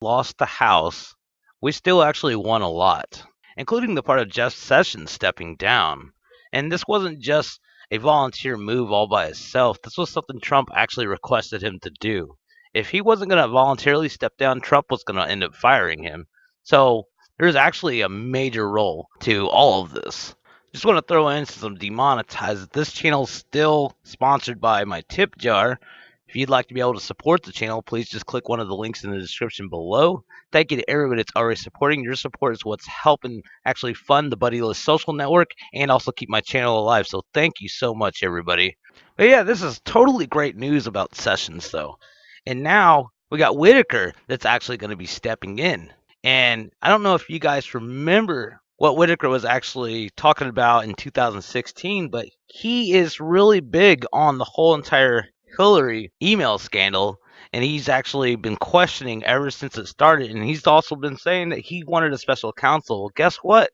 lost the House, we still actually won a lot, including the part of Jeff Sessions stepping down. And this wasn't just a volunteer move all by itself. This was something Trump actually requested him to do. If he wasn't going to voluntarily step down, Trump was going to end up firing him. So there's actually a major role to all of this. Just want to throw in some demonetized. This channel's still sponsored by my tip jar. If you'd like to be able to support the channel, please just click one of the links in the description below. Thank you to everybody that's already supporting. Your support is what's helping actually fund the Buddy List social network and also keep my channel alive. So thank you so much, everybody. But yeah, this is totally great news about Sessions, though. And now we got Whitaker that's actually going to be stepping in. And I don't know if you guys remember what Whitaker was actually talking about in 2016, but he is really big on the whole entire Hillary email scandal, and he's actually been questioning ever since it started. And he's also been saying that he wanted a special counsel. Well, guess what?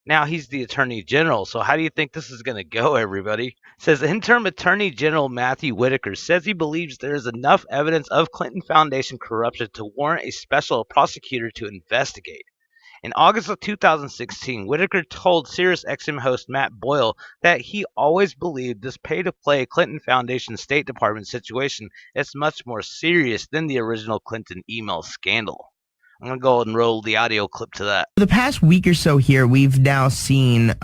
Now he's the Attorney General. So how do you think this is going to go, everybody? It says interim Attorney General Matthew Whitaker says he believes there is enough evidence of Clinton Foundation corruption to warrant a special prosecutor to investigate. In August of 2016, Whitaker told SiriusXM host Matt Boyle that he always believed this pay-to-play Clinton Foundation State Department situation is much more serious than the original Clinton email scandal. I'm going to go and roll the audio clip to that. The past week or so here, we've now seen,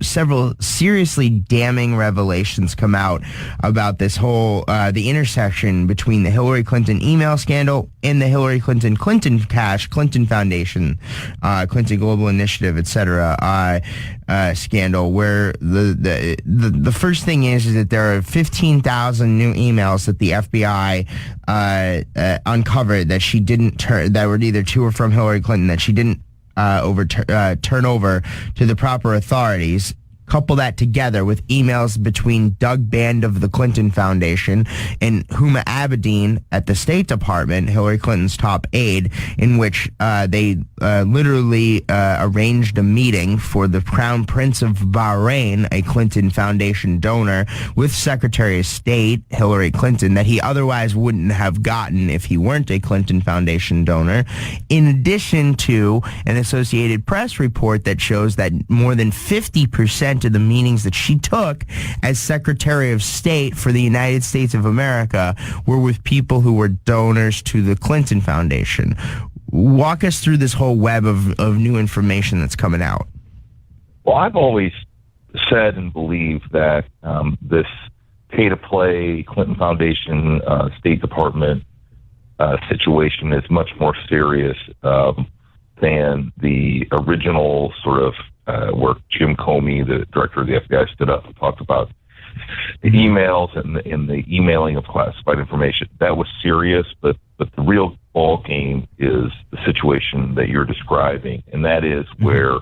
several seriously damning revelations come out about this whole, the intersection between the Hillary Clinton email scandal and the Hillary Clinton Cash, Clinton Foundation, Clinton Global Initiative, etc. Scandal, where the first thing is that there are 15,000 new emails that the FBI uncovered that she didn't turn, that were either to or from Hillary Clinton, that she didn't turn over to the proper authorities. Couple that together with emails between Doug Band of the Clinton Foundation and Huma Abedin at the State Department, Hillary Clinton's top aide, in which they literally arranged a meeting for the Crown Prince of Bahrain, a Clinton Foundation donor, with Secretary of State Hillary Clinton that he otherwise wouldn't have gotten if he weren't a Clinton Foundation donor, in addition to an Associated Press report that shows that more than 50% of the meetings that she took as Secretary of State for the United States of America were with people who were donors to the Clinton Foundation. Walk us through this whole web of new information that's coming out. Well, I've always said and believed that this pay-to-play Clinton Foundation State Department situation is much more serious than the original sort of where Jim Comey, the director of the FBI, stood up and talked about the emails and the emailing of classified information. That was serious, but the real ball game is the situation that you're describing, and that is where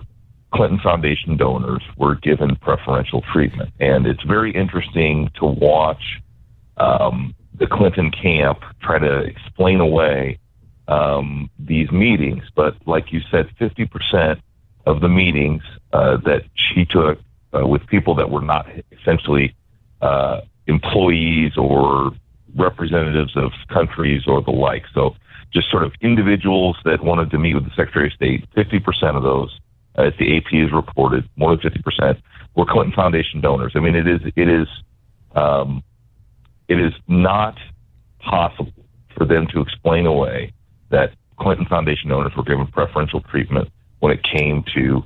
Clinton Foundation donors were given preferential treatment. And it's very interesting to watch the Clinton camp try to explain away these meetings. But like you said, 50% of the meetings that she took with people that were not essentially employees or representatives of countries or the like. So just sort of individuals that wanted to meet with the Secretary of State, 50% of those, as the AP has reported, more than 50% were Clinton Foundation donors. I mean, it is not possible for them to explain away that Clinton Foundation donors were given preferential treatment when it came to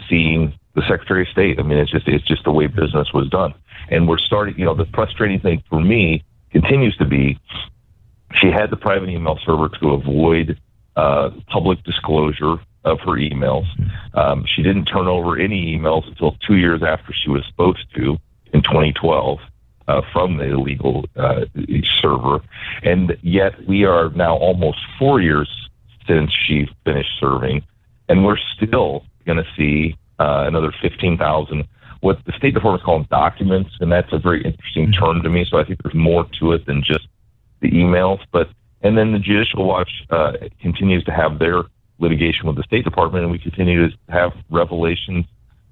seeing the Secretary of State. I mean, it's just the way business was done. And we're starting, the frustrating thing for me continues to be she had the private email server to avoid public disclosure of her emails. She didn't turn over any emails until 2 years after she was supposed to in 2012 from the illegal server. And yet we are now almost 4 years since she finished serving, and we're still going to see another 15,000, what the State Department calls documents, and that's a very interesting term to me, so I think there's more to it than just the emails. And then the Judicial Watch continues to have their litigation with the State Department, and we continue to have revelations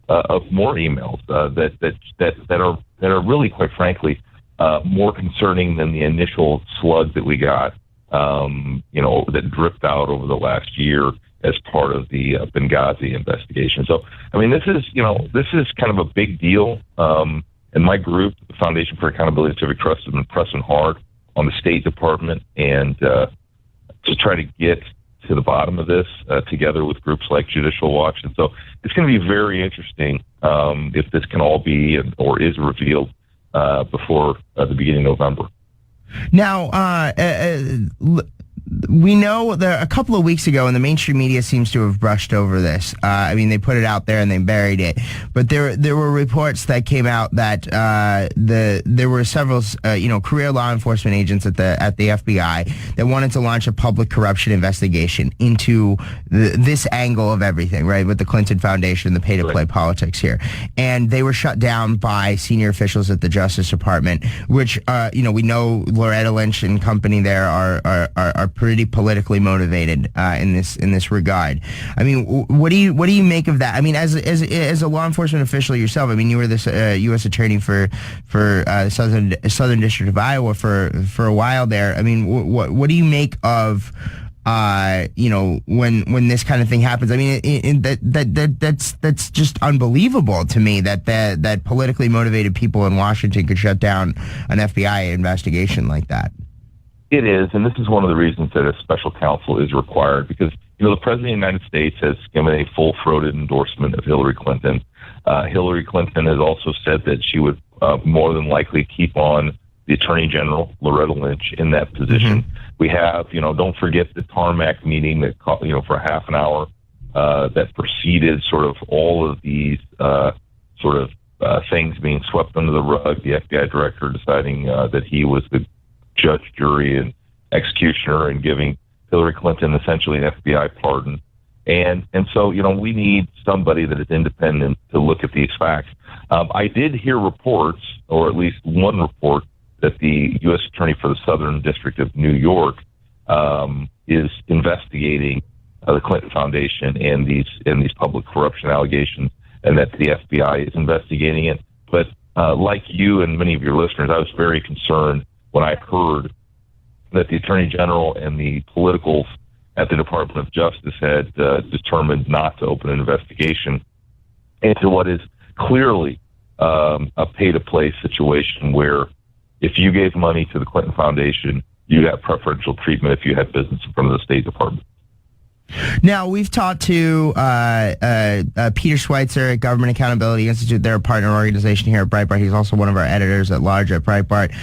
of more emails that are really, quite frankly, more concerning than the initial slug that we got that dripped out over the last year as part of the Benghazi investigation. So, I mean, this is kind of a big deal. And my group, the Foundation for Accountability and Civic Trust, has been pressing hard on the State Department and to try to get to the bottom of this together with groups like Judicial Watch. And so it's going to be very interesting if this can all be or is revealed before the beginning of November. Now, we know that a couple of weeks ago, and the mainstream media seems to have brushed over this. I mean, they put it out there and they buried it. But there were reports that came out that there were several career law enforcement agents at the FBI that wanted to launch a public corruption investigation into this angle of everything, right, with the Clinton Foundation and the pay-to-play politics here. And they were shut down by senior officials at the Justice Department, which we know Loretta Lynch and company there are pretty politically motivated in this regard. I mean, what do you make of that? I mean, as a law enforcement official yourself, I mean, you were this U.S. attorney for Southern District of Iowa for a while there. I mean, what do you make of when this kind of thing happens? I mean, that's just unbelievable to me that politically motivated people in Washington could shut down an FBI investigation like that. It is, and this is one of the reasons that a special counsel is required, because the President of the United States has given a full-throated endorsement of Hillary Clinton. Hillary Clinton has also said that she would more than likely keep on the Attorney General, Loretta Lynch, in that position. Mm-hmm. We have, don't forget the tarmac meeting that, for half an hour that preceded sort of all of these things being swept under the rug. The FBI director deciding that he was the judge, jury, and executioner, and giving Hillary Clinton essentially an FBI pardon. And so, we need somebody that is independent to look at these facts. I did hear reports, or at least one report, that the U.S. Attorney for the Southern District of New York is investigating the Clinton Foundation and these public corruption allegations, and that the FBI is investigating it. But like you and many of your listeners, I was very concerned when I heard that the Attorney General and the politicals at the Department of Justice had determined not to open an investigation into what is clearly a pay-to-play situation where if you gave money to the Clinton Foundation, you got preferential treatment if you had business in front of the State Department. Now, we've talked to Peter Schweitzer at Government Accountability Institute. They're a partner organization here at Breitbart. He's also one of our editors at large at Breitbart.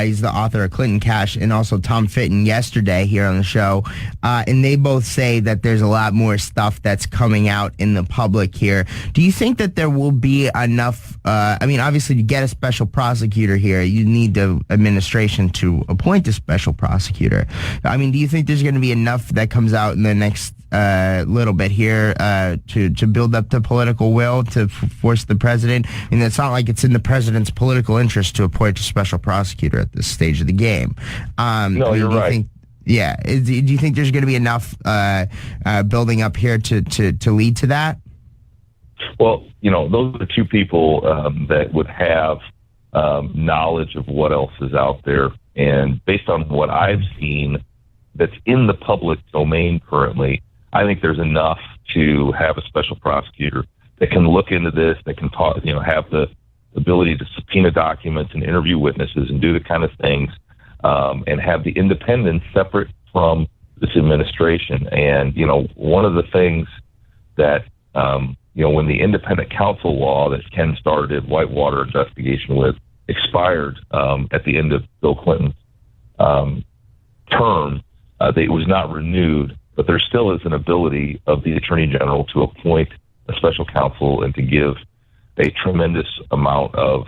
He's the author of Clinton Cash, and also Tom Fitton yesterday here on the show. And they both say that there's a lot more stuff that's coming out in the public here. Do you think that there will be enough? Obviously, to get a special prosecutor here, you need the administration to appoint a special prosecutor. I mean, do you think there's going to be enough that comes out in the next little bit here to build up the political will to force the president? I mean, it's not like it's in the president's political interest to appoint a special prosecutor at this stage of the game. You're right. Do you think there's going to be enough building up here to lead to that? Well, those are the two people that would have knowledge of what else is out there. And based on what I've seen that's in the public domain currently, I think there's enough to have a special prosecutor that can look into this, that can talk, have the ability to subpoena documents and interview witnesses and do the kind of things, and have the independence separate from this administration. And, one of the things that, when the independent counsel law that Ken started Whitewater investigation with expired at the end of Bill Clinton's term, it was not renewed, but there still is an ability of the Attorney General to appoint a special counsel and to give a tremendous amount of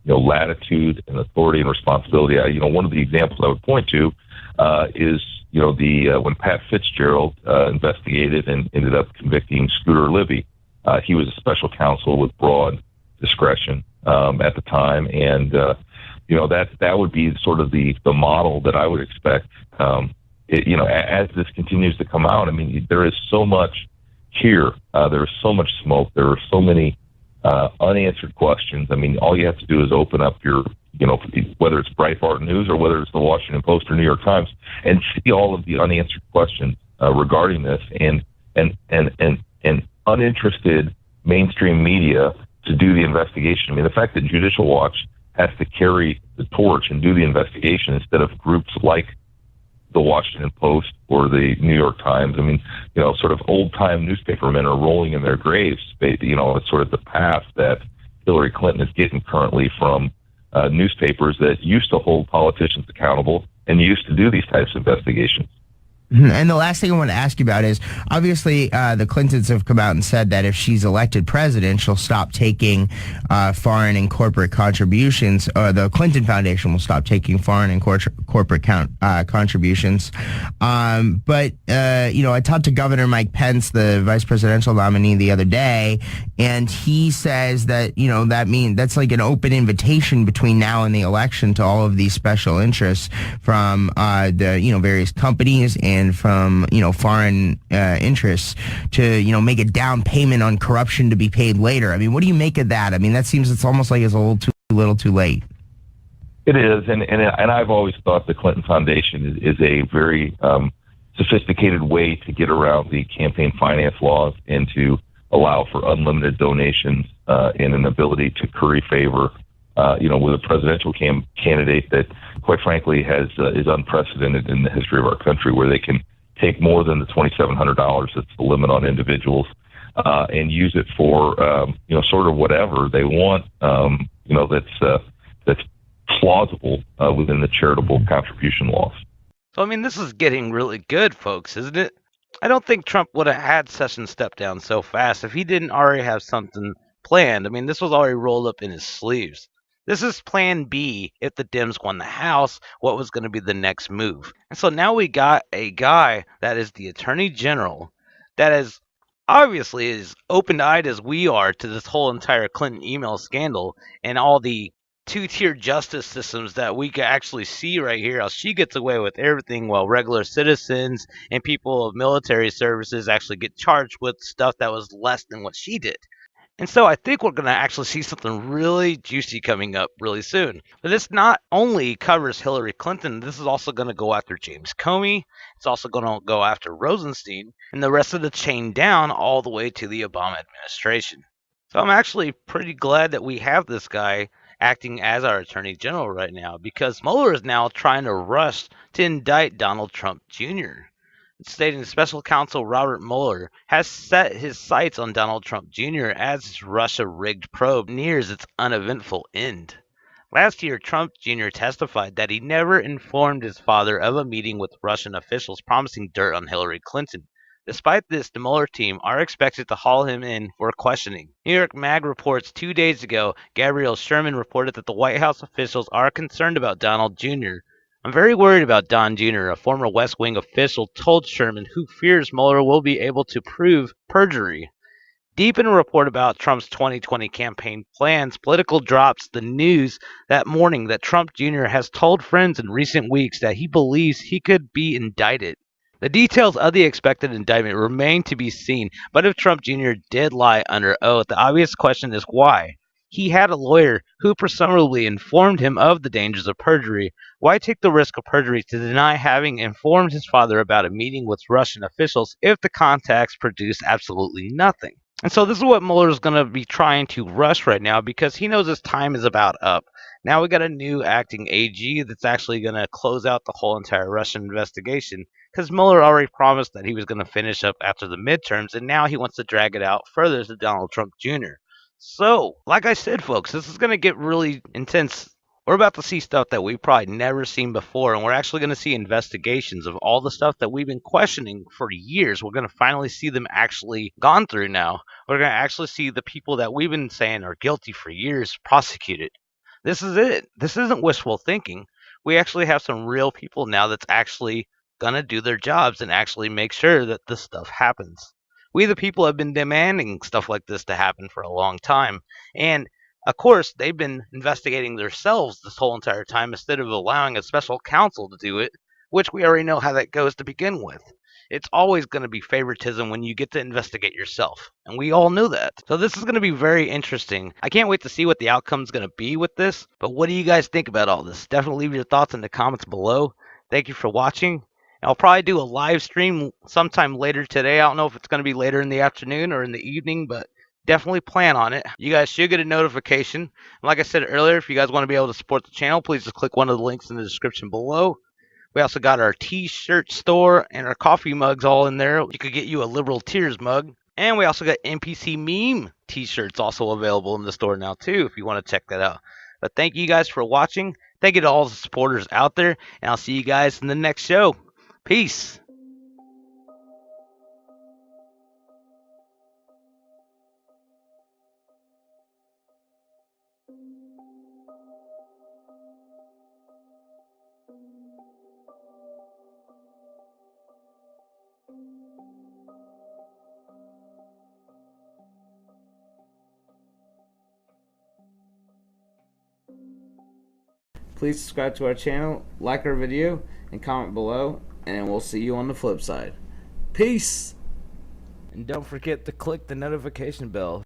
latitude and authority and responsibility. One of the examples I would point to is when Pat Fitzgerald investigated and ended up convicting Scooter Libby. He was a special counsel with broad discretion at the time, and that would be sort of the model that I would expect. As this continues to come out, I mean, there is so much here. There is so much smoke. There are so many unanswered questions. I mean, all you have to do is open up your whether it's Breitbart News or whether it's the Washington Post or New York Times, and see all of the unanswered questions regarding this, and uninterested mainstream media to do the investigation. I mean, the fact that Judicial Watch has to carry the torch and do the investigation instead of groups like the Washington Post or the New York Times. I mean, sort of old-time newspapermen are rolling in their graves. It's sort of the path that Hillary Clinton is getting currently from newspapers that used to hold politicians accountable and used to do these types of investigations. And the last thing I want to ask you about is, obviously, the Clintons have come out and said that if she's elected president, she'll stop taking foreign and corporate contributions. The Clinton Foundation will stop taking foreign and corporate contributions. But I talked to Governor Mike Pence, the vice presidential nominee, the other day, and he says that, that's like an open invitation between now and the election to all of these special interests from the various companies and from foreign interests to make a down payment on corruption to be paid later. I mean, what do you make of that? I mean, that seems it's almost like it's a little too little, too late. It is, and I've always thought the Clinton Foundation is a very sophisticated way to get around the campaign finance laws and to allow for unlimited donations and an ability to curry favor. With a presidential candidate that, quite frankly, is unprecedented in the history of our country, where they can take more than the $2,700 that's the limit on individuals and use it for sort of whatever they want. That's plausible within the charitable contribution laws. So I mean, this is getting really good, folks, isn't it? I don't think Trump would have had Sessions step down so fast if he didn't already have something planned. I mean, this was already rolled up in his sleeves. This is plan B if the Dems won the House, what was going to be the next move. And so now we got a guy that is the Attorney General that is obviously as open-eyed as we are to this whole entire Clinton email scandal and all the two-tier justice systems that we can actually see right here, how she gets away with everything while regular citizens and people of military services actually get charged with stuff that was less than what she did. And so I think we're going to actually see something really juicy coming up really soon. But this not only covers Hillary Clinton, this is also going to go after James Comey. It's also going to go after Rosenstein and the rest of the chain down all the way to the Obama administration. So I'm actually pretty glad that we have this guy acting as our Attorney General right now, because Mueller is now trying to rush to indict Donald Trump Jr., stating special counsel Robert Mueller has set his sights on Donald Trump Jr. as his Russia-rigged probe nears its uneventful end. Last year, Trump Jr. testified that he never informed his father of a meeting with Russian officials promising dirt on Hillary Clinton. Despite this, the Mueller team are expected to haul him in for questioning. New York Mag reports 2 days ago, Gabrielle Sherman reported that the White House officials are concerned about Donald Jr. I'm very worried about Don Jr., a former West Wing official told Sherman, who fears Mueller will be able to prove perjury. Deep in a report about Trump's 2020 campaign plans, Political drops the news that morning that Trump Jr. has told friends in recent weeks that he believes he could be indicted. The details of the expected indictment remain to be seen, but if Trump Jr. did lie under oath, the obvious question is why? He had a lawyer who presumably informed him of the dangers of perjury. Why take the risk of perjury to deny having informed his father about a meeting with Russian officials if the contacts produce absolutely nothing? And so this is what Mueller is going to be trying to rush right now, because he knows his time is about up. Now we got a new acting AG that's actually going to close out the whole entire Russian investigation, because Mueller already promised that he was going to finish up after the midterms, and now he wants to drag it out further to Donald Trump Jr. So, like I said, folks, this is going to get really intense. We're about to see stuff that we've probably never seen before, and we're actually going to see investigations of all the stuff that we've been questioning for years. We're going to finally see them actually gone through now. We're going to actually see the people that we've been saying are guilty for years prosecuted. This is it. This isn't wishful thinking. We actually have some real people now that's actually going to do their jobs and actually make sure that this stuff happens. We, the people, have been demanding stuff like this to happen for a long time. And, of course, they've been investigating themselves this whole entire time instead of allowing a special counsel to do it, which we already know how that goes to begin with. It's always going to be favoritism when you get to investigate yourself. And we all knew that. So this is going to be very interesting. I can't wait to see what the outcome's going to be with this. But what do you guys think about all this? Definitely leave your thoughts in the comments below. Thank you for watching. I'll probably do a live stream sometime later today. I don't know if it's going to be later in the afternoon or in the evening, but definitely plan on it. You guys should get a notification. And like I said earlier, if you guys want to be able to support the channel, please just click one of the links in the description below. We also got our t-shirt store and our coffee mugs all in there. You could get you a Liberal Tears mug. And we also got NPC meme t-shirts also available in the store now too, if you want to check that out. But thank you guys for watching. Thank you to all the supporters out there, and I'll see you guys in the next show. Peace. Please subscribe to our channel, like our video, and comment below, and we'll see you on the flip side. Peace! And don't forget to click the notification bell.